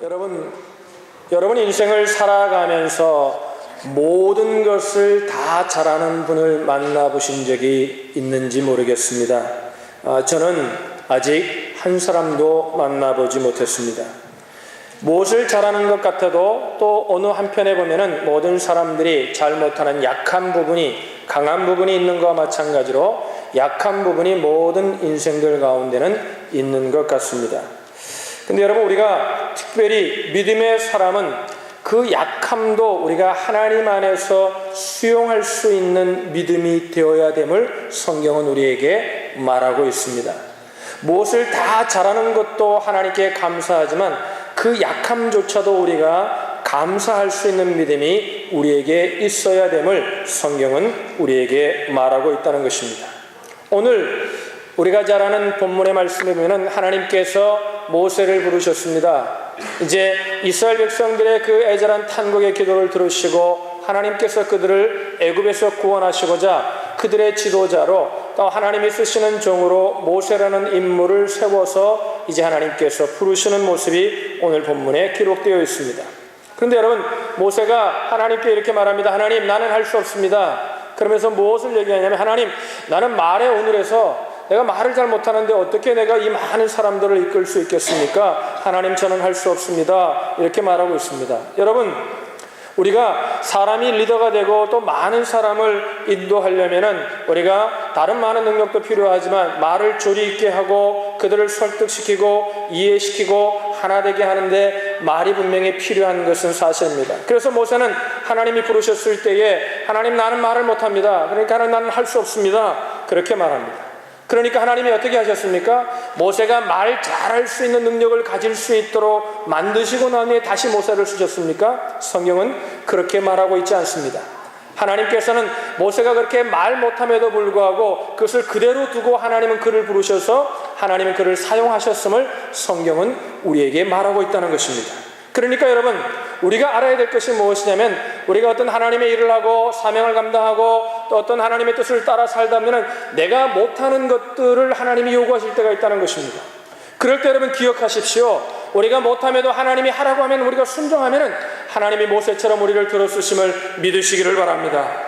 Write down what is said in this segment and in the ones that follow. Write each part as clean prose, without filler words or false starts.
여러분 인생을 살아가면서 모든 것을 다 잘하는 분을 만나보신 적이 있는지 모르겠습니다. 저는 아직 한 사람도 만나보지 못했습니다. 무엇을 잘하는 것 같아도 또 어느 한편에 보면은 모든 사람들이 잘 못하는 약한 부분이 강한 부분이 있는 것과 마찬가지로 약한 부분이 모든 인생들 가운데는 있는 것 같습니다. 근데 여러분, 우리가 특별히 믿음의 사람은 그 약함도 우리가 하나님 안에서 수용할 수 있는 믿음이 되어야 됨을 성경은 우리에게 말하고 있습니다. 무엇을 다 잘하는 것도 하나님께 감사하지만 그 약함조차도 우리가 감사할 수 있는 믿음이 우리에게 있어야 됨을 성경은 우리에게 말하고 있다는 것입니다. 오늘 우리가 잘 아는 본문의 말씀에 보면 하나님께서 모세를 부르셨습니다. 이제 이스라엘 백성들의 그 애절한 탄곡의 기도를 들으시고 하나님께서 그들을 애굽에서 구원하시고자 그들의 지도자로 또 하나님이 쓰시는 종으로 모세라는 인물을 세워서 이제 하나님께서 부르시는 모습이 오늘 본문에 기록되어 있습니다. 그런데 여러분, 모세가 하나님께 이렇게 말합니다. 하나님, 나는 할 수 없습니다. 그러면서 무엇을 얘기하냐면, 하나님, 나는 말의 오늘에서 내가 말을 잘 못하는데 어떻게 내가 이 많은 사람들을 이끌 수 있겠습니까? 하나님, 저는 할 수 없습니다. 이렇게 말하고 있습니다. 여러분, 우리가 사람이 리더가 되고 또 많은 사람을 인도하려면은 우리가 다른 많은 능력도 필요하지만 말을 조리 있게 하고 그들을 설득시키고 이해시키고 하나 되게 하는데 말이 분명히 필요한 것은 사실입니다. 그래서 모세는 하나님이 부르셨을 때에 하나님, 나는 말을 못합니다. 그러니까 나는 할 수 없습니다. 그렇게 말합니다. 그러니까 하나님이 어떻게 하셨습니까? 모세가 말 잘할 수 있는 능력을 가질 수 있도록 만드시고 난 후에 다시 모세를 쓰셨습니까? 성경은 그렇게 말하고 있지 않습니다. 하나님께서는 모세가 그렇게 말 못함에도 불구하고 그것을 그대로 두고 하나님은 그를 부르셔서 하나님은 그를 사용하셨음을 성경은 우리에게 말하고 있다는 것입니다. 그러니까 여러분, 우리가 알아야 될 것이 무엇이냐면, 우리가 어떤 하나님의 일을 하고 사명을 감당하고 또 어떤 하나님의 뜻을 따라 살다면 내가 못하는 것들을 하나님이 요구하실 때가 있다는 것입니다. 그럴 때 여러분 기억하십시오. 우리가 못함에도 하나님이 하라고 하면 우리가 순종하면 하나님이 모세처럼 우리를 들어주심을 믿으시기를 바랍니다.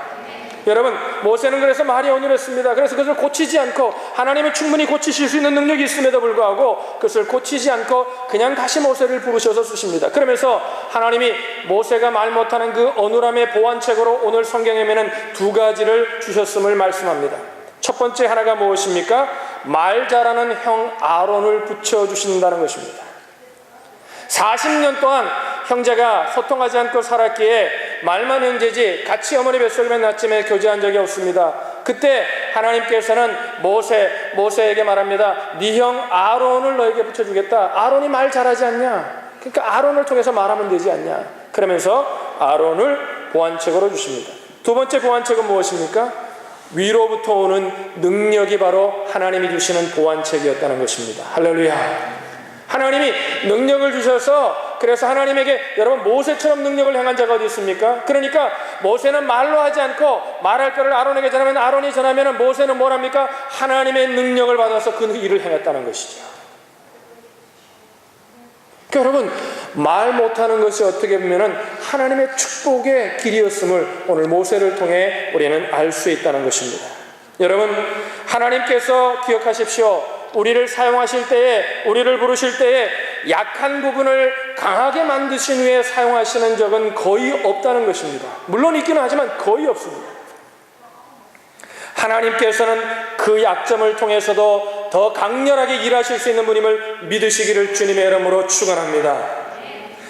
여러분, 모세는 그래서 말이 온유했습니다. 그래서 그것을 고치지 않고, 하나님은 충분히 고치실 수 있는 능력이 있음에도 불구하고 그것을 고치지 않고 그냥 다시 모세를 부르셔서 쓰십니다. 그러면서 하나님이 모세가 말 못하는 그 어눌함의 보완책으로 오늘 성경에는 두 가지를 주셨음을 말씀합니다. 첫 번째 하나가 무엇입니까? 말 잘하는 형 아론을 붙여주신다는 것입니다. 40년 동안 형제가 소통하지 않고 살았기에 말만 형제지 같이 어머니 뱃속에만 낳지만 교제한 적이 없습니다. 그때 하나님께서는 모세에게 말합니다. 네 형 아론을 너에게 붙여주겠다. 아론이 말 잘하지 않냐? 그러니까 아론을 통해서 말하면 되지 않냐? 그러면서 아론을 보완책으로 주십니다. 두 번째 보완책은 무엇입니까? 위로부터 오는 능력이 바로 하나님이 주시는 보완책이었다는 것입니다. 할렐루야. 하나님이 능력을 주셔서, 그래서 하나님에게, 여러분, 모세처럼 능력을 행한 자가 어디 있습니까? 그러니까 모세는 말로 하지 않고 말할 거를 아론에게 전하면 아론이 전하면 모세는 뭘 합니까? 하나님의 능력을 받아서 그 일을 행했다는 것이죠. 그러니까 여러분, 말 못하는 것이 어떻게 보면 하나님의 축복의 길이었음을 오늘 모세를 통해 우리는 알 수 있다는 것입니다. 여러분, 하나님께서 기억하십시오. 우리를 사용하실 때에, 우리를 부르실 때에 약한 부분을 강하게 만드신 후에 사용하시는 적은 거의 없다는 것입니다. 물론 있기는 하지만 거의 없습니다. 하나님께서는 그 약점을 통해서도 더 강렬하게 일하실 수 있는 분임을 믿으시기를 주님의 이름으로 축원합니다.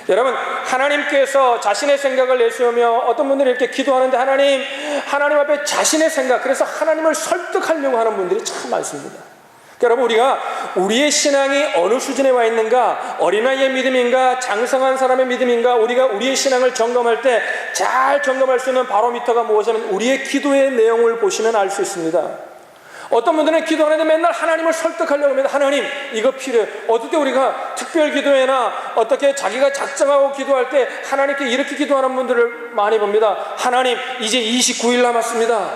여러분, 하나님께서 자신의 생각을 내세우며 어떤 분들이 이렇게 기도하는데 하나님 앞에 자신의 생각, 그래서 하나님을 설득하려고 하는 분들이 참 많습니다. 여러분, 우리가 우리의 신앙이 어느 수준에 와 있는가, 어린아이의 믿음인가, 장성한 사람의 믿음인가, 우리가 우리의 신앙을 점검할 때 잘 점검할 수 있는 바로미터가 무엇이냐면 우리의 기도의 내용을 보시면 알 수 있습니다. 어떤 분들은 기도하는데 맨날 하나님을 설득하려고 합니다. 하나님, 이거 필요해. 어떻게 우리가 특별 기도회나 어떻게 자기가 작정하고 기도할 때 하나님께 이렇게 기도하는 분들을 많이 봅니다. 하나님, 이제 29일 남았습니다.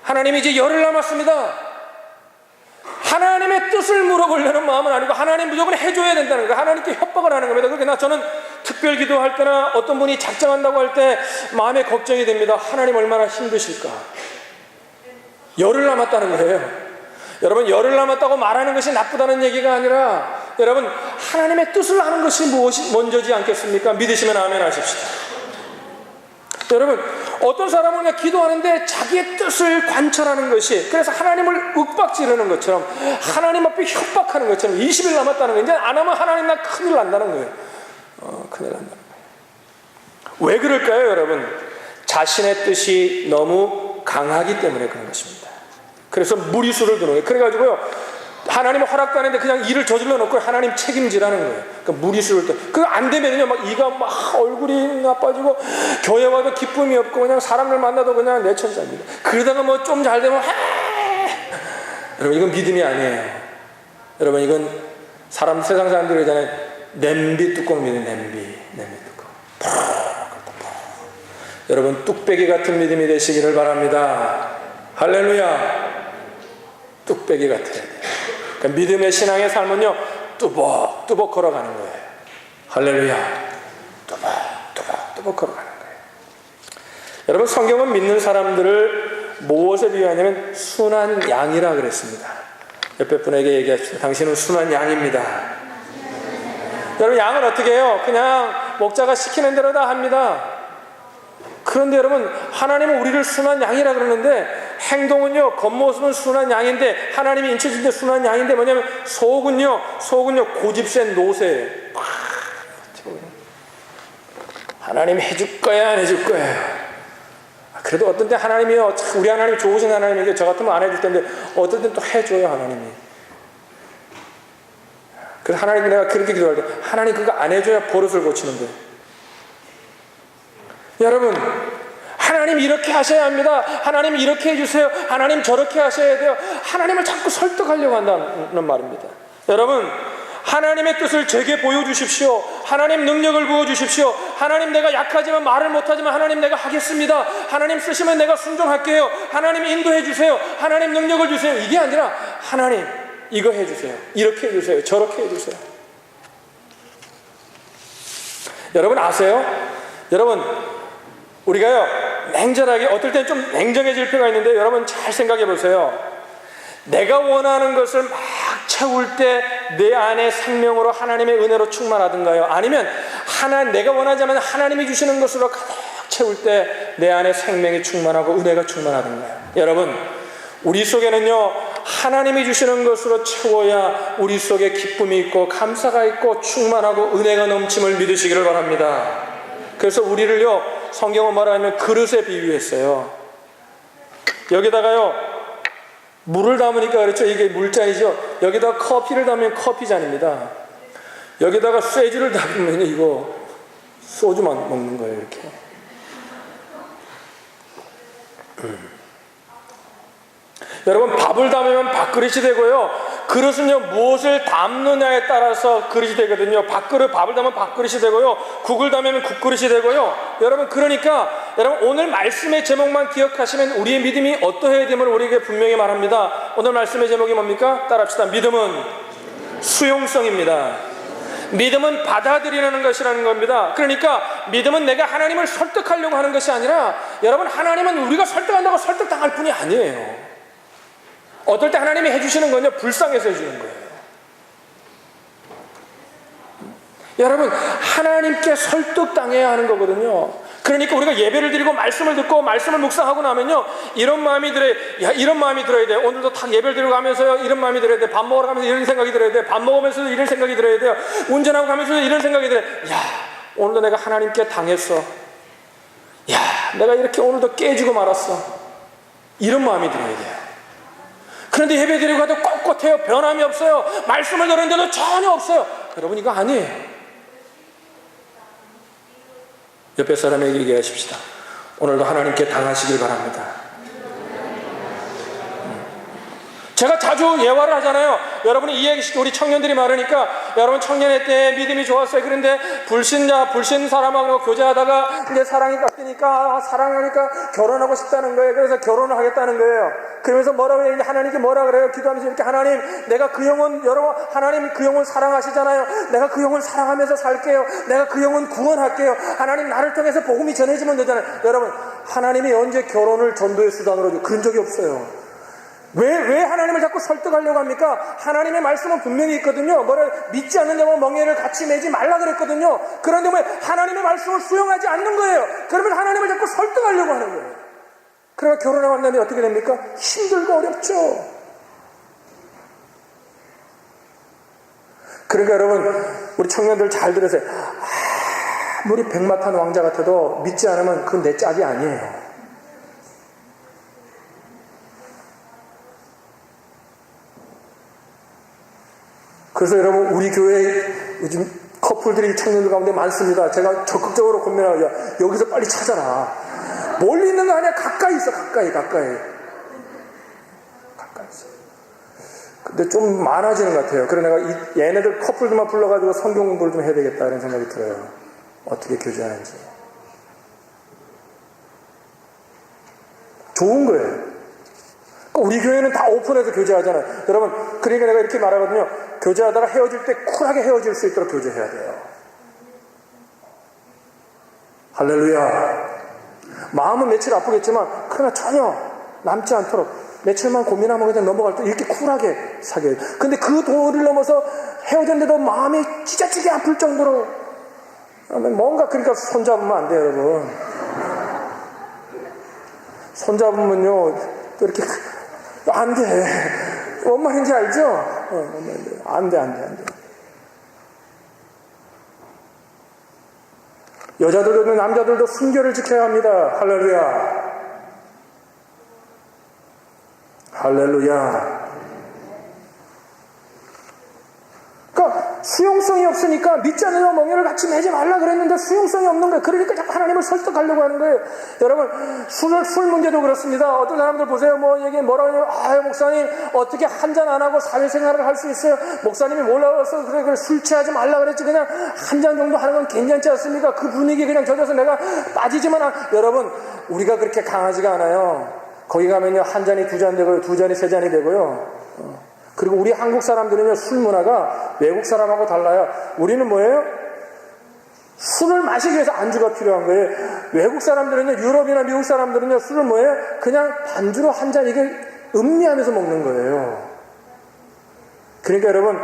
하나님, 이제 열흘 남았습니다. 하나님의 뜻을 물어보려는 마음은 아니고 하나님 무조건 해줘야 된다는 거예요. 하나님께 협박을 하는 겁니다. 그러니까 저는 특별 기도할 때나 어떤 분이 작정한다고 할 때 마음에 걱정이 됩니다. 하나님 얼마나 힘드실까. 열흘 남았다는 거예요. 여러분, 열흘 남았다고 말하는 것이 나쁘다는 얘기가 아니라 여러분, 하나님의 뜻을 아는 것이 무엇이 먼저지 않겠습니까? 믿으시면 아멘 하십시다. 여러분, 어떤 사람은 그냥 기도하는데 자기의 뜻을 관철하는 것이, 그래서 하나님을 윽박지르는 것처럼, 하나님 앞에 협박하는 것처럼 20일 남았다는 거예요. 이제 안 하면 하나님 나 큰일 난다는 거예요. 큰일 난다는 거예요. 왜 그럴까요, 여러분? 자신의 뜻이 너무 강하기 때문에 그런 것입니다. 그래서 무리수를 두는 거예요. 그래가지고요, 하나님은 허락도 안 했는데 그냥 일을 저질러 놓고 하나님 책임지라는 거예요. 그러니까 무리수를 또, 그거 안 되면요, 막 이가 막 얼굴이 나빠지고 교회 와도 기쁨이 없고 그냥 사람들 만나도 그냥 내천사입니다. 그러다가 뭐 좀 잘 되면 여러분, 이건 믿음이 아니에요. 여러분, 이건 세상 사람들이 그러잖아요. 냄비 뚜껑 믿는 냄비 뚜껑. 여러분, 뚝배기 같은 믿음이 되시기를 바랍니다. 할렐루야. 뚝배기 같아야 돼요. 그러니까 믿음의 신앙의 삶은요, 뚜벅뚜벅 걸어가는 거예요. 할렐루야. 뚜벅뚜벅 걸어가는 거예요. 여러분, 성경은 믿는 사람들을 무엇에 비유하냐면 순한 양이라 그랬습니다. 옆에 분에게 얘기하십시오. 당신은 순한 양입니다. 여러분, 양은 어떻게 해요? 그냥 목자가 시키는 대로 다 합니다. 그런데 여러분, 하나님은 우리를 순한 양이라 그러는데 행동은요, 겉모습은 순한 양인데, 하나님이 인쳐준 데 순한 양인데 뭐냐면 속은요 고집센 노새예요. 하나님이 해줄 거야 안 해줄 거야. 그래도 어떤 때 하나님이요, 우리 하나님이 좋으신 하나님인데 저 같으면 안 해줄 텐데 어떤 때는 또 해줘요, 하나님이. 그래서 하나님, 내가 그렇게 기도할 때 하나님 그거 안 해줘야 버릇을 고치는데, 여러분, 하나님 이렇게 하셔야 합니다. 하나님 이렇게 해주세요. 하나님 저렇게 하셔야 돼요. 하나님을 자꾸 설득하려고 한다는 말입니다. 여러분, 하나님의 뜻을 제게 보여주십시오. 하나님 능력을 부어주십시오. 하나님, 내가 약하지만 말을 못하지만 하나님 내가 하겠습니다. 하나님 쓰시면 내가 순종할게요. 하나님 인도해 주세요. 하나님 능력을 주세요. 이게 아니라 하나님 이거 해주세요. 이렇게 해주세요. 저렇게 해주세요. 여러분 아세요? 여러분, 우리가요, 냉정하게, 어떨 땐 좀 냉정해질 필요가 있는데 여러분 잘 생각해 보세요. 내가 원하는 것을 막 채울 때 내 안에 생명으로 하나님의 은혜로 충만하든가요? 아니면 내가 원하지 않는 하나님이 주시는 것으로 가득 채울 때 내 안에 생명이 충만하고 은혜가 충만하든가요? 여러분, 우리 속에는요, 하나님이 주시는 것으로 채워야 우리 속에 기쁨이 있고 감사가 있고 충만하고 은혜가 넘침을 믿으시기를 바랍니다. 그래서 우리를요, 성경은 말하면 그릇에 비유했어요. 여기다가요, 물을 담으니까 그렇죠. 이게 물잔이죠. 여기다가 커피를 담으면 커피잔입니다. 여기다가 쇠주를 담으면 이거 소주만 먹는 거예요, 이렇게. 여러분, 밥을 담으면 밥그릇이 되고요, 그릇은요, 무엇을 담느냐에 따라서 그릇이 되거든요. 밥을 담으면 밥그릇이 되고요, 국을 담으면 국그릇이 되고요. 여러분, 그러니까 여러분, 오늘 말씀의 제목만 기억하시면 우리의 믿음이 어떠해야 됨을 우리에게 분명히 말합니다. 오늘 말씀의 제목이 뭡니까? 따라합시다. 믿음은 수용성입니다. 믿음은 받아들이는 것이라는 겁니다. 그러니까 믿음은 내가 하나님을 설득하려고 하는 것이 아니라, 여러분, 하나님은 우리가 설득한다고 설득당할 뿐이 아니에요. 어떨 때 하나님이 해주시는 건요, 불쌍해서 해주는 거예요. 여러분, 하나님께 설득당해야 하는 거거든요. 그러니까 우리가 예배를 드리고 말씀을 듣고 말씀을 묵상하고 나면요, 이런 마음이 들어야 돼. 오늘도 딱 예배를 드리고 가면서요, 이런 마음이 들어야 돼. 밥 먹으러 가면서 이런 생각이 들어야 돼. 밥 먹으면서도 이런 생각이 들어야 돼요. 운전하고 가면서도 이런 생각이 들어야 돼. 야, 오늘도 내가 하나님께 당했어. 야, 내가 이렇게 오늘도 깨지고 말았어. 이런 마음이 들어야 돼요. 그런데 예배 드리고 가도 꼿꼿해요. 변함이 없어요. 말씀을 들었는데도 전혀 없어요. 여러분, 이거 아니에요. 옆에 사람에게 얘기하십시다. 오늘도 하나님께 당하시길 바랍니다. 제가 자주 예화를 하잖아요. 여러분이 이 얘기 우리 청년들이 많으니까 여러분 청년의 때 믿음이 좋았어요. 그런데 불신 사람하고 교제하다가 이제 사랑이 깎이니까 사랑하니까 결혼하고 싶다는 거예요. 그래서 결혼을 하겠다는 거예요. 그러면서 뭐라고 해요? 하나님께 뭐라 그래요? 기도하면서 이렇게 하나님, 내가 그 영혼, 여러분 하나님 그 영혼 사랑하시잖아요. 내가 그 영혼 사랑하면서 살게요. 내가 그 영혼 구원할게요. 하나님 나를 통해서 복음이 전해지면 되잖아요. 여러분 하나님이 언제 결혼을 전도의 수단으로 줘? 그런 적이 없어요. 왜 하나님을 자꾸 설득하려고 합니까? 하나님의 말씀은 분명히 있거든요. 뭐를 믿지 않는 자와 멍에를 같이 매지 말라 그랬거든요. 그런데 왜 하나님의 말씀을 수용하지 않는 거예요? 그러면 하나님을 자꾸 설득하려고 하는 거예요. 그러나 결혼하고 난 다음에 어떻게 됩니까? 힘들고 어렵죠. 그러니까 여러분 우리 청년들 잘 들으세요. 아무리 백마탄 왕자 같아도 믿지 않으면 그건 내 짝이 아니에요. 그래서 여러분 우리 교회에 요즘 커플들이 청년들 가운데 많습니다. 제가 적극적으로 권면하죠. 여기서 빨리 찾아라. 멀리 있는 거 아니야. 가까이 있어. 가까이 있어. 근데 좀 많아지는 것 같아요. 그래서 내가 얘네들 커플들만 불러가지고 성경 공부를 좀 해야 되겠다 이런 생각이 들어요. 어떻게 교제하는지. 좋은 거예요. 우리 교회는 다 오픈해서 교제하잖아요. 여러분, 그러니까 내가 이렇게 말하거든요. 교제하다가 헤어질 때 쿨하게 헤어질 수 있도록 교제해야 돼요. 할렐루야. 마음은 며칠 아프겠지만 그러나 전혀 남지 않도록 며칠만 고민하면 그냥 넘어갈 때 이렇게 쿨하게 사귀어요. 근데 그 도리를 넘어서 헤어졌는데도 마음이 찢어지게 아플 정도로 뭔가 그러니까 손잡으면 안 돼요, 여러분. 손잡으면요 또 이렇게 안 돼. 뭔 말인지 알죠? 안 돼. 여자들도 남자들도 순결을 지켜야 합니다. 할렐루야. 그러니까 수용성이 없으니까 믿지 않는 멍에를 같이 매지 말라 그랬는데 수용성이 없는 거예요. 그러니까 자꾸 하나님을 설득하려고 하는 거예요. 여러분 술 문제도 그렇습니다. 어떤 사람들 보세요. 이게 뭐라고 하냐면 목사님 어떻게 한잔 안 하고 사회생활을 할 수 있어요? 목사님이 몰라서 그래 술 취하지 말라 그랬지. 그냥 한 잔 정도 하는 건 괜찮지 않습니까? 그 분위기에 그냥 젖어서 내가 빠지지만 여러분 우리가 그렇게 강하지가 않아요. 거기 가면요 한 잔이 두 잔 되고요, 두 잔이 세 잔이 되고요. 그리고 우리 한국 사람들은요 술 문화가 외국 사람하고 달라요. 우리는 뭐예요? 술을 마시기 위해서 안주가 필요한 거예요. 외국 사람들은요, 유럽이나 미국 사람들은요 술을 뭐예요? 그냥 반주로 한 잔 이게 음미하면서 먹는 거예요. 그러니까 여러분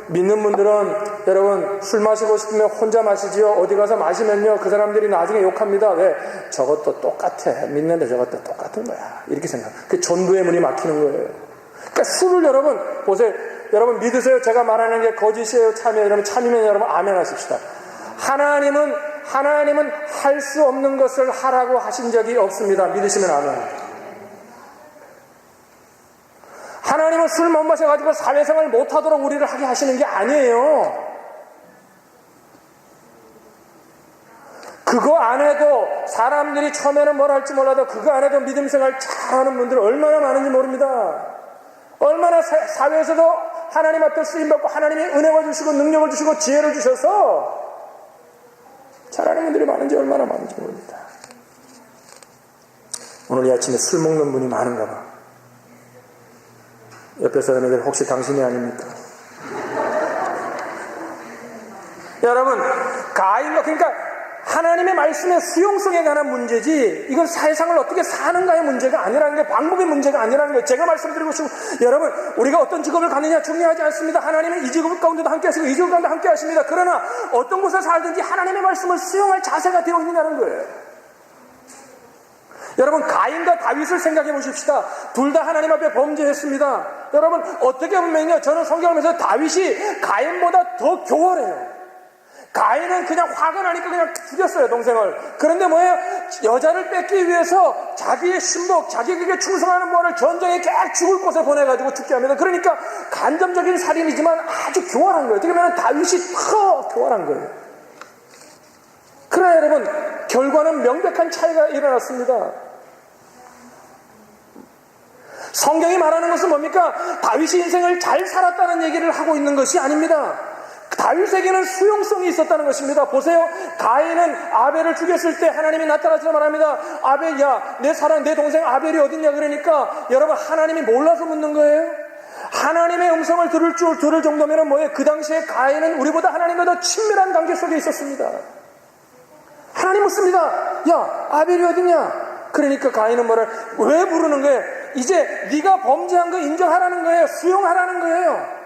믿는 분들은 여러분 술 마시고 싶으면 혼자 마시지요. 어디 가서 마시면요 그 사람들이 나중에 욕합니다. 왜? 저것도 똑같아. 믿는데 저것도 똑같은 거야. 이렇게 생각. 그 전도의 문이 막히는 거예요. 그러니까 술을 여러분 보세요. 여러분 믿으세요. 제가 말하는 게 거짓이에요, 참이에요? 여러분 참이면 여러분 아멘 하십시다. 하나님은 할 수 없는 것을 하라고 하신 적이 없습니다. 믿으시면 아멘. 하나님은 술 못 마셔가지고 사회생활 못하도록 우리를 하게 하시는 게 아니에요. 그거 안 해도 사람들이 처음에는 뭘 할지 몰라도 그거 안 해도 믿음 생활 잘하는 분들 얼마나 많은지 모릅니다. 얼마나 사회에서도 하나님 앞에 쓰임받고 하나님이 은혜를 주시고 능력을 주시고 지혜를 주셔서 잘하는 분들이 많은지 얼마나 많은지 모릅니다. 오늘 이 아침에 술 먹는 분이 많은가 봐. 옆에 사람에게 혹시 당신이 아닙니까? 여러분 가인과 그러니까 하나님의 말씀의 수용성에 관한 문제지 이건 사회생활을 어떻게 사는가의 문제가 아니라는 게 방법의 문제가 아니라는 거예요. 제가 말씀드리고 싶은 여러분 우리가 어떤 직업을 갖느냐 중요하지 않습니다. 하나님은 이 직업 가운데도 함께 하시고 이 직업 가운데 함께 하십니다. 그러나 어떤 곳에 살든지 하나님의 말씀을 수용할 자세가 되어 있느냐는 거예요. 여러분 가인과 다윗을 생각해 보십시다. 둘 다 하나님 앞에 범죄했습니다. 여러분 어떻게 보면요 저는 성경을 보면서 다윗이 가인보다 더 교활해요. 가인은 그냥 화가 나니까 그냥 죽였어요, 동생을. 그런데 뭐예요? 여자를 뺏기 위해서 자기의 신복, 자기에게 충성하는 모를 전쟁에 계속 죽을 곳에 보내가지고 죽게 합니다. 그러니까 간접적인 살인이지만 아주 교활한 거예요. 어떻게 보면 다윗이 더 교활한 거예요. 그러나 여러분 결과는 명백한 차이가 일어났습니다. 성경이 말하는 것은 뭡니까? 다윗이 인생을 잘 살았다는 얘기를 하고 있는 것이 아닙니다. 다윗에게는 수용성이 있었다는 것입니다. 보세요. 가인은 아벨을 죽였을 때 하나님이 나타나서 말합니다. 아벨야, 내 사랑, 내 동생 아벨이 어딨냐? 그러니까 여러분, 하나님이 몰라서 묻는 거예요? 하나님의 음성을 들을 정도면 뭐예요? 그 당시에 가인은 우리보다 하나님과 더 친밀한 관계 속에 있었습니다. 하나님 묻습니다. 야, 아벨이 어딨냐? 그러니까 가인은 왜 부르는 거예요? 이제 네가 범죄한 거 인정하라는 거예요. 수용하라는 거예요.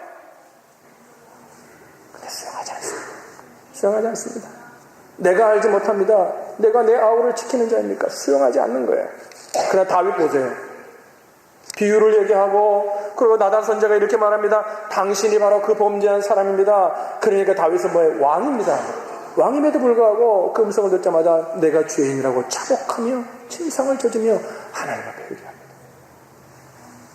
근데 수용하지 않습니다. 수용하지 않습니다. 내가 알지 못합니다. 내가 내 아우를 지키는 자입니까? 수용하지 않는 거예요. 그러나 다윗 보세요. 비유를 얘기하고, 그리고 나단 선지자가 이렇게 말합니다. 당신이 바로 그 범죄한 사람입니다. 그러니까 다윗은 뭐예요? 왕입니다. 왕임에도 불구하고 그 음성을 듣자마자 내가 죄인이라고 자복하며 진상을 져주며 하나님 앞에 회개합니다.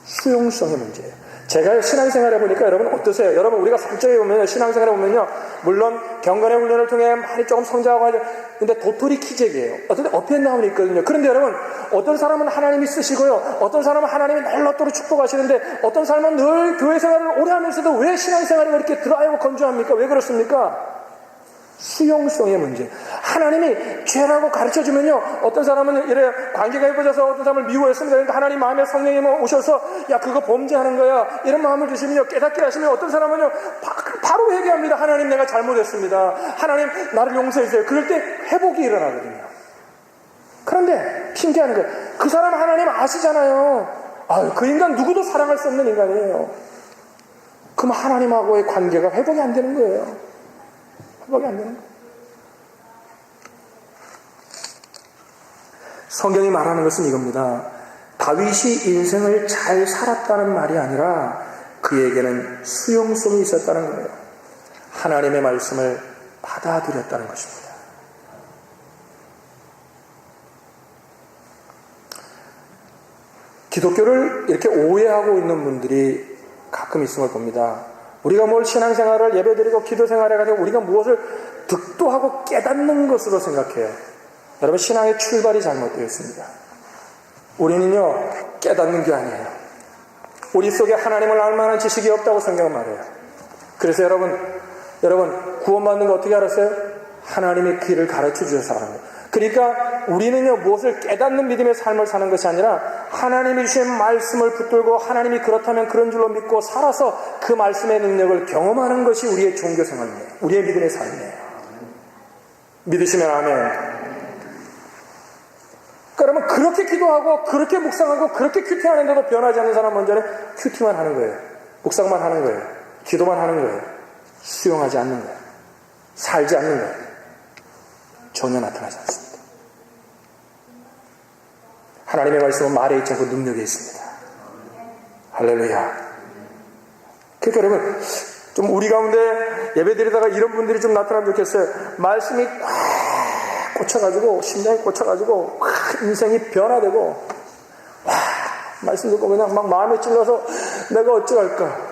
수용성의 문제예요. 제가 신앙생활 해보니까 여러분 어떠세요? 여러분 우리가 성적에 보면 신앙생활 해보면요, 물론 경건의 훈련을 통해 많이 조금 성장하고 하죠. 근데 도토리 키재기예요. 어떤 때 업앤 다운이 있거든요. 그런데 여러분, 어떤 사람은 하나님이 쓰시고요, 어떤 사람은 하나님이 널넉도록 축복하시는데, 어떤 사람은 늘 교회 생활을 오래 하면서도 왜 신앙생활이 그렇게 드라이고 건조합니까? 왜 그렇습니까? 수용성의 문제. 하나님이 죄라고 가르쳐주면요, 어떤 사람은 이래 관계가 예뻐져서 어떤 사람을 미워했습니다. 그러니까 하나님 마음에 성령이 오셔서 야 그거 범죄하는 거야 이런 마음을 주시면요, 깨닫게 하시면 어떤 사람은요 바로 회개합니다. 하나님 내가 잘못했습니다. 하나님 나를 용서해주세요. 그럴 때 회복이 일어나거든요. 그런데 핑계하는 거예요. 그 사람 하나님 아시잖아요. 그 인간 누구도 사랑할 수 없는 인간이에요. 그럼 하나님하고의 관계가 회복이 안 되는 거예요. 회복이 안 되는 거예요. 성경이 말하는 것은 이겁니다. 다윗이 인생을 잘 살았다는 말이 아니라 그에게는 수용성이 있었다는 거예요. 하나님의 말씀을 받아들였다는 것입니다. 기독교를 이렇게 오해하고 있는 분들이 가끔 있음을 봅니다. 우리가 뭘 신앙생활을 예배드리고 기도생활을 해가지고 우리가 무엇을 득도하고 깨닫는 것으로 생각해요. 여러분, 신앙의 출발이 잘못되어 있습니다. 우리는요, 깨닫는 게 아니에요. 우리 속에 하나님을 알 만한 지식이 없다고 성경은 말해요. 그래서 여러분 구원받는 거 어떻게 알았어요? 하나님의 길을 가르쳐 주셔서 하는 거예요. 그러니까 우리는요, 무엇을 깨닫는 믿음의 삶을 사는 것이 아니라 하나님이 주신 말씀을 붙들고 하나님이 그렇다면 그런 줄로 믿고 살아서 그 말씀의 능력을 경험하는 것이 우리의 종교 생활이에요. 우리의 믿음의 삶이에요. 믿으시면 아멘. 그러면 그렇게 기도하고 그렇게 묵상하고 그렇게 큐티하는데도 변하지 않는 사람 먼저는 큐티만 하는 거예요. 묵상만 하는 거예요. 기도만 하는 거예요. 수용하지 않는 거예요. 살지 않는 거예요. 전혀 나타나지 않습니다. 하나님의 말씀은 말에 있지 않고 능력에 있습니다. 할렐루야. 그러니까 여러분, 좀 우리 가운데 예배드리다가 이런 분들이 좀 나타나면 좋겠어요. 말씀이 꽉 꽂혀가지고, 심장이 꽂혀가지고 인생이 변화되고, 말씀 듣고 그냥 막 마음에 찔러서 내가 어찌할까.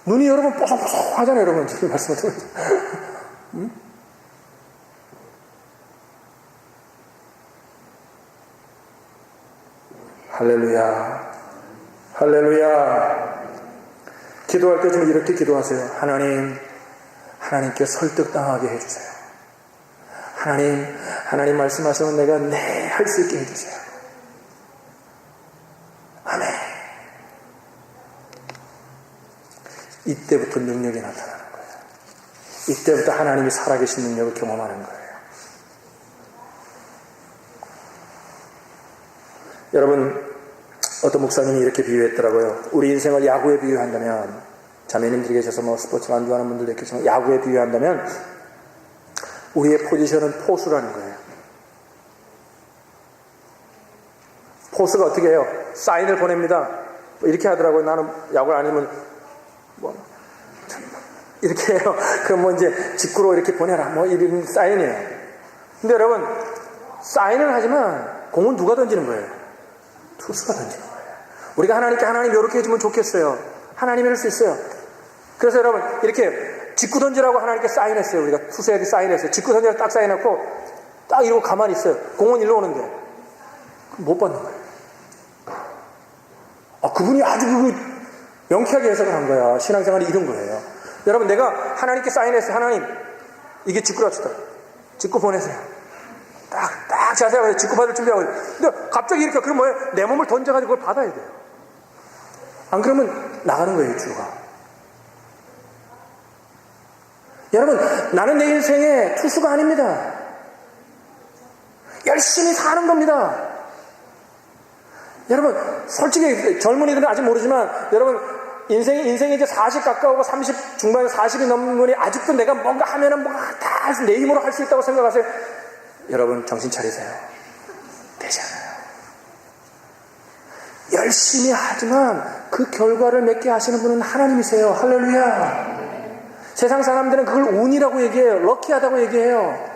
눈이 여러분 뽀송뽀송 하잖아요. 여러분 지금 말씀을 들으면서. 응? 할렐루야. 할렐루야. 기도할 때 좀 이렇게 기도하세요. 하나님께 설득당하게 해주세요. 하나님 말씀하시면 내가 네 할 수 있게 해주세요. 아멘. 이때부터 능력이 나타나는 거예요. 이때부터 하나님이 살아계신 능력을 경험하는 거예요. 여러분, 어떤 목사님이 이렇게 비유했더라고요. 우리 인생을 야구에 비유한다면, 자매님들이 계셔서 스포츠 안주하는 분들도 계셔서 야구에 비유한다면 우리의 포지션은 포수라는 거예요. 포수가 어떻게 해요? 사인을 보냅니다. 이렇게 하더라고요. 나는 야구를 안 하면 이렇게 해요. 그럼 이제 직구로 이렇게 보내라. 이런 사인이에요. 근데 여러분, 사인을 하지만 공은 누가 던지는 거예요? 투수가 던지는 거예요. 우리가 하나님 이렇게 해주면 좋겠어요. 하나님이 할 수 있어요. 그래서 여러분, 이렇게 직구 던지라고 하나님께 사인했어요. 우리가 투수에게 사인했어요. 직구 던지라고 딱 사인했고, 딱 이러고 가만히 있어요. 공은 일로 오는데 못 받는 거예요. 그분이 아주 명쾌하게 해석을 한 거야. 신앙생활이 이런 거예요. 여러분, 내가 하나님께 사인했어요. 하나님, 이게 직구랍시다. 직구 보내세요. 딱 자세하게 직구 받을 준비하고. 근데 갑자기 이렇게, 그럼 뭐예요? 내 몸을 던져가지고 그걸 받아야 돼요. 안 그러면 나가는 거예요, 주가. 여러분, 나는 내 인생의 투수가 아닙니다. 열심히 사는 겁니다. 여러분, 솔직히 젊은이들은 아직 모르지만, 여러분, 인생이 이제 40 가까우고 30 중반에 40이 넘는 분이 아직도 내가 뭔가 하면은 뭔가 다 내 힘으로 할 수 있다고 생각하세요? 여러분, 정신 차리세요. 되지 않아요. 열심히 하지만 그 결과를 맺게 하시는 분은 하나님이세요. 할렐루야. 세상 사람들은 그걸 운이라고 얘기해요. 럭키하다고 얘기해요.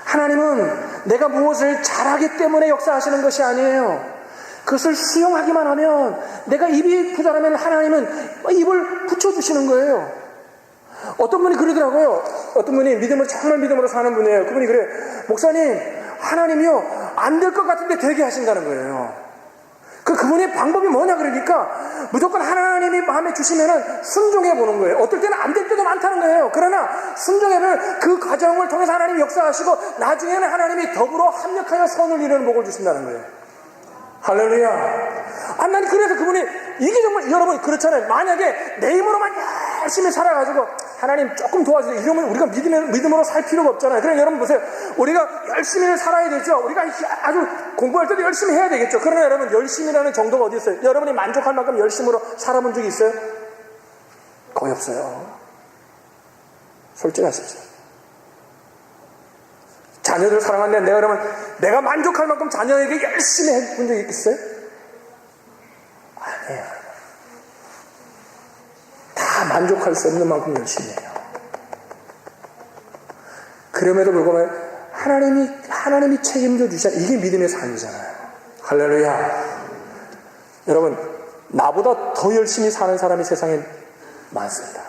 하나님은 내가 무엇을 잘하기 때문에 역사하시는 것이 아니에요. 그것을 수용하기만 하면, 내가 입이 부자라면 하나님은 입을 붙여주시는 거예요. 어떤 분이 그러더라고요. 어떤 분이 정말 믿음으로 사는 분이에요. 그분이 그래, 목사님, 하나님이요, 안 될 것 같은데 되게 하신다는 거예요. 그분의 방법이 뭐냐 그러니까, 무조건 하나님이 마음에 주시면은 순종해 보는 거예요. 어떨 때는 안 될 때도 많다는 거예요. 그러나 순종하면 그 과정을 통해서 하나님이 역사하시고, 나중에는 하나님이 더불어 합력하여 선을 이루는 복을 주신다는 거예요. 할렐루야. 난 그래서 그분이, 이게 정말, 여러분, 그렇잖아요. 만약에 내 힘으로만 열심히 살아가지고, 하나님 조금 도와주세요. 이러면 우리가 믿음으로 살 필요가 없잖아요. 그럼 여러분 보세요. 우리가 열심히 살아야 되죠. 우리가 아주 공부할 때도 열심히 해야 되겠죠. 그러나 여러분, 열심이라는 정도가 어디 있어요? 여러분이 만족할 만큼 열심으로 살아본 적이 있어요? 거의 없어요. 솔직하십시오. 자녀들 사랑하는데 내가 만족할 만큼 자녀에게 열심히 해본 적이 있어요? 아니에요. 다 만족할 수 없는 만큼 열심히 해요. 그럼에도 불구하고 하나님이 책임져 주시잖아요. 이게 믿음의 삶이잖아요. 할렐루야. 여러분, 나보다 더 열심히 사는 사람이 세상에 많습니다.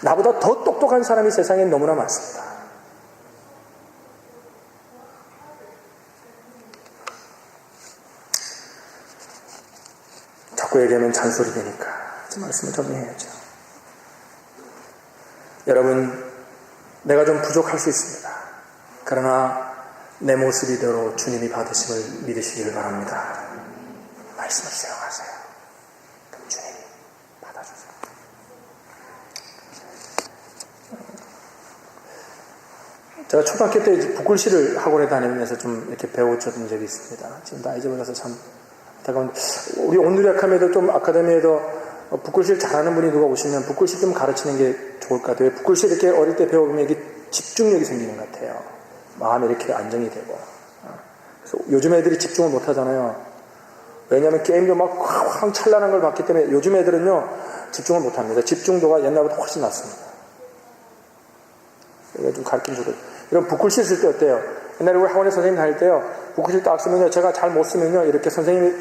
나보다 더 똑똑한 사람이 세상에 너무나 많습니다. 자꾸 얘기하면 잔소리 되니까 그 말씀을 정리해야죠. 여러분, 내가 좀 부족할 수 있습니다. 그러나 내 모습 이대로 주님이 받으심을 믿으시기를 바랍니다. 말씀을 수용하세요. 그럼 주님이 받아주세요. 제가 초등학교 때 붓글씨를 학원에 다니면서 좀 이렇게 배워줬던 적이 있습니다. 지금 다 잊어버려서 참 안타까운. 우리 온누리아카메도 좀 아카데미에도 붓글씨를 잘하는 분이 누가 오시면 붓글씨 좀 가르치는 게 좋을 것 같아요. 붓글씨 이렇게 어릴 때 배워보면 이게 집중력이 생기는 것 같아요. 마음이 이렇게 안정이 되고. 그래서 요즘 애들이 집중을 못 하잖아요. 왜냐하면 게임도 막 확 찬란한 걸 봤기 때문에 요즘 애들은요, 집중을 못 합니다. 집중도가 옛날보다 훨씬 낮습니다. 이거 좀 가르침 줘도. 이런 붓글씨 쓸 때 어때요? 옛날에 우리 학원에 선생님 다닐 때요, 붓글씨 딱 쓰면요, 제가 잘 못 쓰면요, 이렇게 선생님이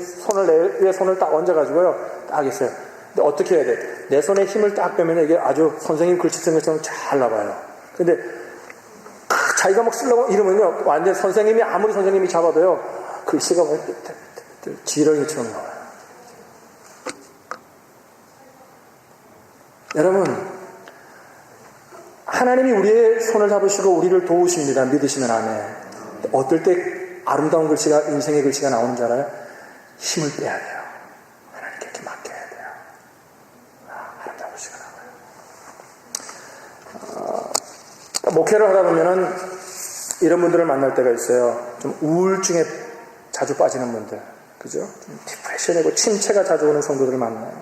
내 위에 손을 딱 얹어가지고요, 딱 했어요. 근데 어떻게 해야 돼? 내 손에 힘을 딱 빼면 이게 아주 선생님 글씨 쓴 것처럼 잘 나와요. 근데 자기가 막 쓰려고 이러면요, 완전 아무리 선생님이 잡아도요, 글씨가 뭐 지렁이처럼 나와요. 여러분, 하나님이 우리의 손을 잡으시고 우리를 도우십니다. 믿으시면 아멘. 어떨 때 아름다운 글씨가, 인생의 글씨가 나오는 줄 알아요? 힘을 빼야 돼요. 하나님께 이렇게 맡겨야 돼요. 아름다운 글씨가 나와요. 목회를 하다 보면은 이런 분들을 만날 때가 있어요. 좀 우울증에 자주 빠지는 분들, 그죠? 좀 디프레션이고 침체가 자주 오는 성도들을 만나요.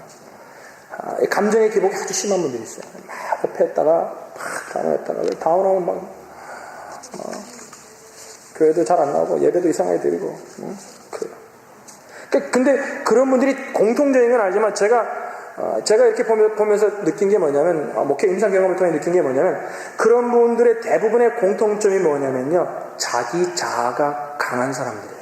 감정의 기복이 아주 심한 분들이 있어요. 막 업했다가 막 다운했다가 다운하면 막 교회도 잘 안 나오고 예배도 이상하게 드리고 근데 그런 분들이 공통적인 건 알지만 제가 이렇게 보면서 느낀 게 뭐냐면, 목회 임상 경험을 통해 느낀 게 뭐냐면, 그런 분들의 대부분의 공통점이 뭐냐면요, 자기 자아가 강한 사람들이에요.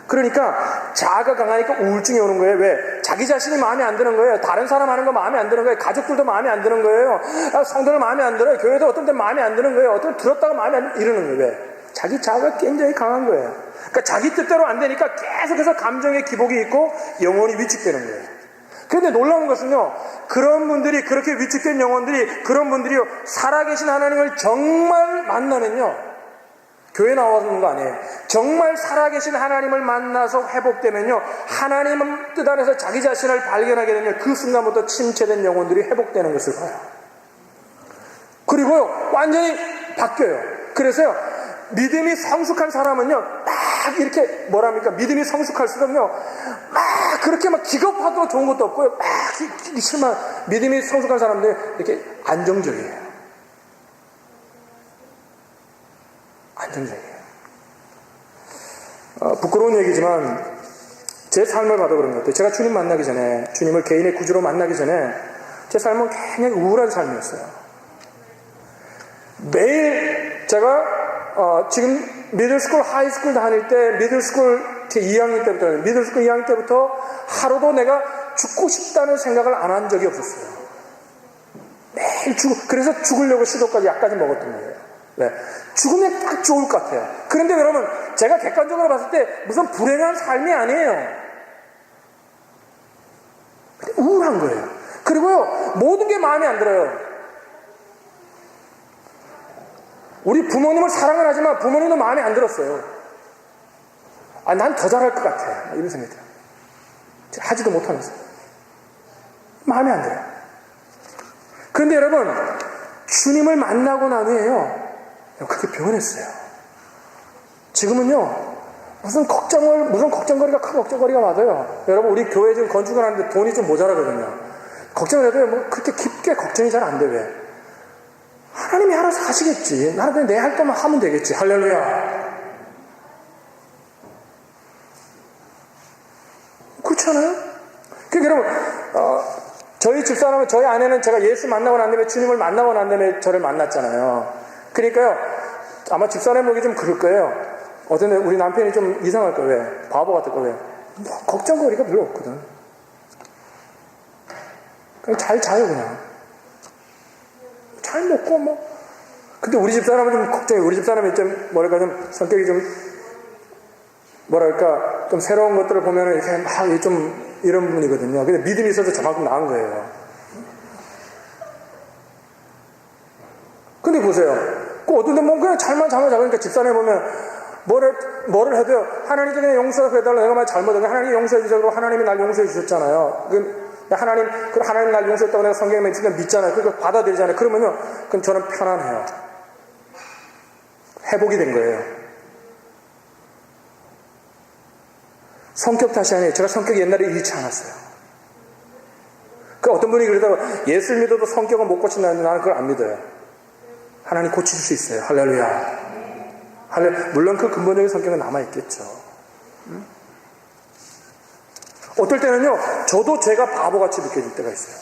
그러니까 자아가 강하니까 우울증이 오는 거예요. 왜? 자기 자신이 마음에 안 드는 거예요. 다른 사람 하는 거 마음에 안 드는 거예요. 가족들도 마음에 안 드는 거예요. 성도들 마음에 안 들어요. 교회도 어떤 때 마음에 안 드는 거예요. 어떤 때 들었다가 마음에 안 이러는 거예요. 왜? 자기 자아가 굉장히 강한 거예요. 그러니까 자기 뜻대로 안 되니까 계속해서 감정의 기복이 있고 영혼이 위축되는 거예요. 그런데 놀라운 것은요, 그런 분들이, 그렇게 위축된 영혼들이, 그런 분들이요, 살아계신 하나님을 정말 만나면요, 교회 나오는 거 아니에요. 정말 살아계신 하나님을 만나서 회복되면요, 하나님 뜻 안에서 자기 자신을 발견하게 되면 그 순간부터 침체된 영혼들이 회복되는 것을 봐요. 그리고요, 완전히 바뀌어요. 그래서요, 믿음이 성숙한 사람은요, 막 이렇게 뭐랍니까? 믿음이 성숙할수록요, 막 그렇게 막 기겁하도록 좋은 것도 없고요, 막 실망, 믿음이 성숙한 사람들이 이렇게 안정적이에요. 안정적이에요. 부끄러운 얘기지만 제 삶을 봐도 그런 것 같아요. 제가 주님 만나기 전에, 주님을 개인의 구주로 만나기 전에 제 삶은 굉장히 우울한 삶이었어요. 매일 제가 지금 미들스쿨, 하이스쿨 다닐 때, 미들스쿨 제 2학년 때부터, 미들스쿨 2학년 때부터 하루도 내가 죽고 싶다는 생각을 안 한 적이 없었어요. 매일 그래서 죽으려고 시도까지 약까지 먹었던 거예요. 네. 죽으면 딱 좋을 것 같아요. 그런데 여러분, 제가 객관적으로 봤을 때 무슨 불행한 삶이 아니에요. 우울한 거예요. 그리고요, 모든 게 마음에 안 들어요. 우리 부모님을 사랑은 하지만 부모님도 마음에 안 들었어요. 난 더 잘할 것 같아. 이런 생각이 들어요. 하지도 못하면서. 마음에 안 들어요. 그런데 여러분, 주님을 만나고 난 후에요, 그게 변했어요. 지금은요, 무슨 걱정거리가 큰 걱정거리가 맞아요. 여러분, 우리 교회 지금 건축을 하는데 돈이 좀 모자라거든요. 걱정을 해도 뭐 그렇게 깊게 걱정이 잘 안 돼. 왜? 하나님이 알아서 하시겠지. 나는 그냥 내 할 것만 하면 되겠지. 할렐루야. 그렇지 않아요? 그러니까 여러분, 저희 집사람은, 저희 아내는 제가 예수 만나고 난 다음에, 주님을 만나고 난 다음에 저를 만났잖아요. 그러니까요, 아마 집사람 보기 좀 그럴 거예요. 어떤 우리 남편이 좀 이상할 거예요. 왜? 바보 같을 거예요. 뭐, 걱정거리가 별로 없거든. 그냥 잘 자요, 그냥. 잘 먹고, 뭐. 근데 우리 집사람은 좀 걱정해. 우리 집사람이 좀, 좀 성격이 좀, 좀 새로운 것들을 보면은 이렇게 막 좀 이런 분이거든요. 근데 믿음이 있어서 저만큼 나은 거예요. 근데 보세요. 어떤 데 그냥 잘만 잡으니까 집사람이 보면 뭐를 해도요, 하나님께 그냥 용서해달라. 내가 말 잘못하면 하나님이 용서해 주자고 하나님이 날 용서해 주셨잖아요. 하나님 날 용서했다고 내가 성경에 믿잖아요. 그걸 받아들이잖아요. 그러면요, 그럼 저는 편안해요. 회복이 된 거예요. 성격 탓이 아니에요. 제가 성격이 옛날에 잃지 않았어요. 어떤 분이 그러다가 예수를 믿어도 성격은 못 고친다는데 나는 그걸 안 믿어요. 하나님 고칠 수 있어요. 할렐루야. 물론 그 근본적인 성격은 남아있겠죠. 어떨 때는요, 저도 제가 바보같이 느껴질 때가 있어요.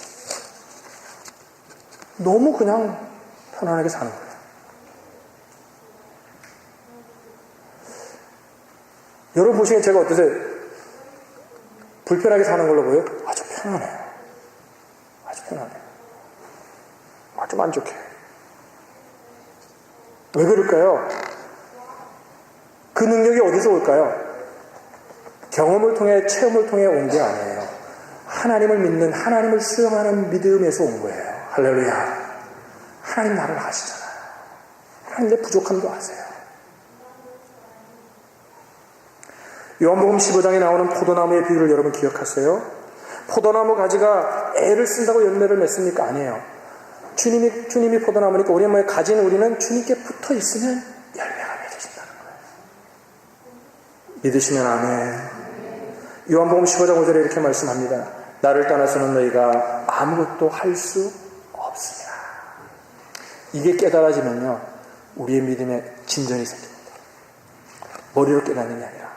너무 그냥 편안하게 사는 거예요. 여러분 보시기엔 제가 어떠세요? 불편하게 사는 걸로 보여요? 아주 편안해요. 아주 편안해요. 아주 만족해요. 왜 그럴까요? 그 능력이 어디서 올까요? 경험을 통해, 체험을 통해 온 게 아니에요. 하나님을 믿는, 하나님을 수용하는 믿음에서 온 거예요. 할렐루야. 하나님 나를 아시잖아요. 하나님 내 부족함도 아세요. 요한복음 15장에 나오는 포도나무의 비유를 여러분 기억하세요? 포도나무 가지가 애를 쓴다고 열매를 맺습니까? 아니에요. 주님이 포도나무니까 우리 몸에 가진 우리는 주님께 붙어 있으면 열매가 맺어진다는 거예요. 믿으시면 아멘. 요한복음 15장 5절에 이렇게 말씀합니다. 나를 떠나서는 너희가 아무것도 할 수 없습니다. 이게 깨달아지면요, 우리의 믿음에 진전이 생깁니다. 머리로 깨닫는 게 아니라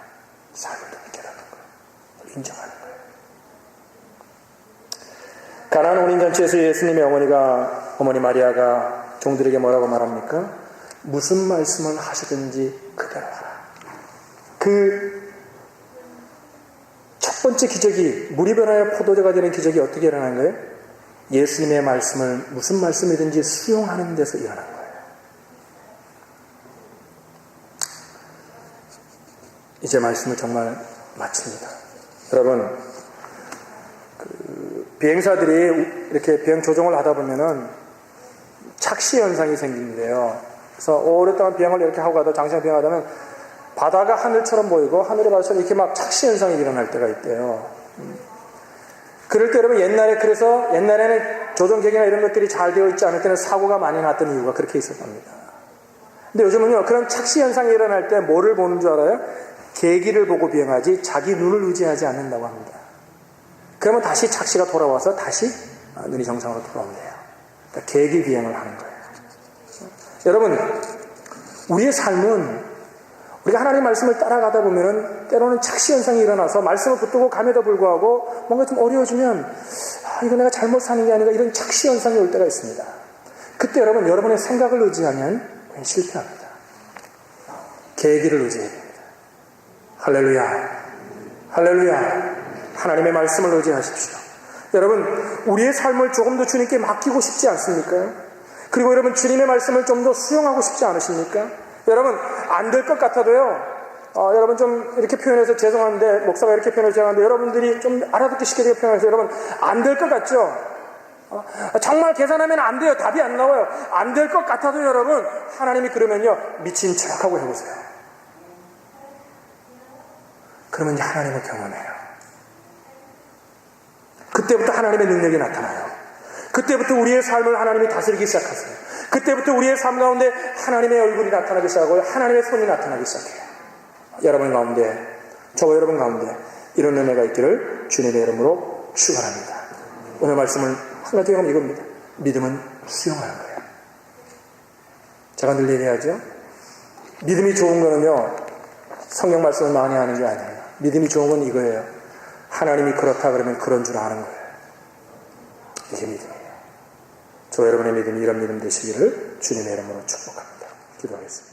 삶을 통해 깨닫는 거예요. 인정하는 거예요. 가나안 혼인잔치에서 예수님의 어머니 마리아가 종들에게 뭐라고 말합니까? 무슨 말씀을 하시든지 그대로 하라. 그 첫 번째 기적이, 물이 변하여 포도주가 되는 기적이 어떻게 일어난 거예요? 예수님의 말씀을 무슨 말씀이든지 수용하는 데서 일어난 거예요. 이제 말씀을 정말 마칩니다. 여러분, 비행사들이 이렇게 비행 조종을 하다 보면은 착시 현상이 생긴대요. 그래서 오랫동안 비행을 이렇게 하고 가다 장시간 비행하다면 바다가 하늘처럼 보이고 하늘의 바다처럼 이렇게 막 착시 현상이 일어날 때가 있대요. 그럴 때 여러분 옛날에는 조종객이나 이런 것들이 잘 되어 있지 않을 때는 사고가 많이 났던 이유가 그렇게 있었답니다. 근데 요즘은요, 그런 착시 현상이 일어날 때 뭐를 보는 줄 알아요? 계기를 보고 비행하지 자기 눈을 의지하지 않는다고 합니다. 그러면 다시 착시가 돌아와서 다시 눈이 정상으로 돌아온대요. 그러니까 계기 비행을 하는 거예요. 여러분, 우리의 삶은 우리가 하나님의 말씀을 따라가다 보면은 때로는 착시 현상이 일어나서 말씀을 붙들고 감에도 불구하고 뭔가 좀 어려워지면 이거 내가 잘못 사는 게 아닌가 이런 착시 현상이 올 때가 있습니다. 그때 여러분, 여러분의 생각을 의지하면 실패합니다. 계기를 의지해야 됩니다. 할렐루야, 할렐루야. 하나님의 말씀을 의지하십시오. 여러분, 우리의 삶을 조금 더 주님께 맡기고 싶지 않습니까? 그리고 여러분, 주님의 말씀을 좀 더 수용하고 싶지 않으십니까? 여러분, 안 될 것 같아도요, 여러분 좀 이렇게 표현해서 죄송한데, 목사가 이렇게 표현해서 죄송한데, 여러분들이 좀 알아듣기 쉽게 표현해서 여러분, 안 될 것 같죠? 정말 계산하면 안 돼요. 답이 안 나와요. 안 될 것 같아도 여러분, 하나님이 그러면요, 미친 척 하고 해보세요. 그러면 이제 하나님을 경험해요. 그때부터 하나님의 능력이 나타나요. 그때부터 우리의 삶을 하나님이 다스리기 시작하세요. 그때부터 우리의 삶 가운데 하나님의 얼굴이 나타나기 시작하고 하나님의 손이 나타나기 시작해요. 여러분 가운데, 저와 여러분 가운데 이런 은혜가 있기를 주님의 이름으로 축원합니다. 오늘 말씀을 한 가지 하면 이겁니다. 믿음은 수용하는 거예요. 제가 늘 얘기하죠. 믿음이 좋은 거는요, 성경 말씀을 많이 하는 게 아니에요. 믿음이 좋은 건 이거예요. 하나님이 그렇다 그러면 그런 줄 아는 거예요. 이게 믿음이에요. 저 여러분의 믿음이 이런 믿음 되시기를 주님의 이름으로 축복합니다. 기도하겠습니다.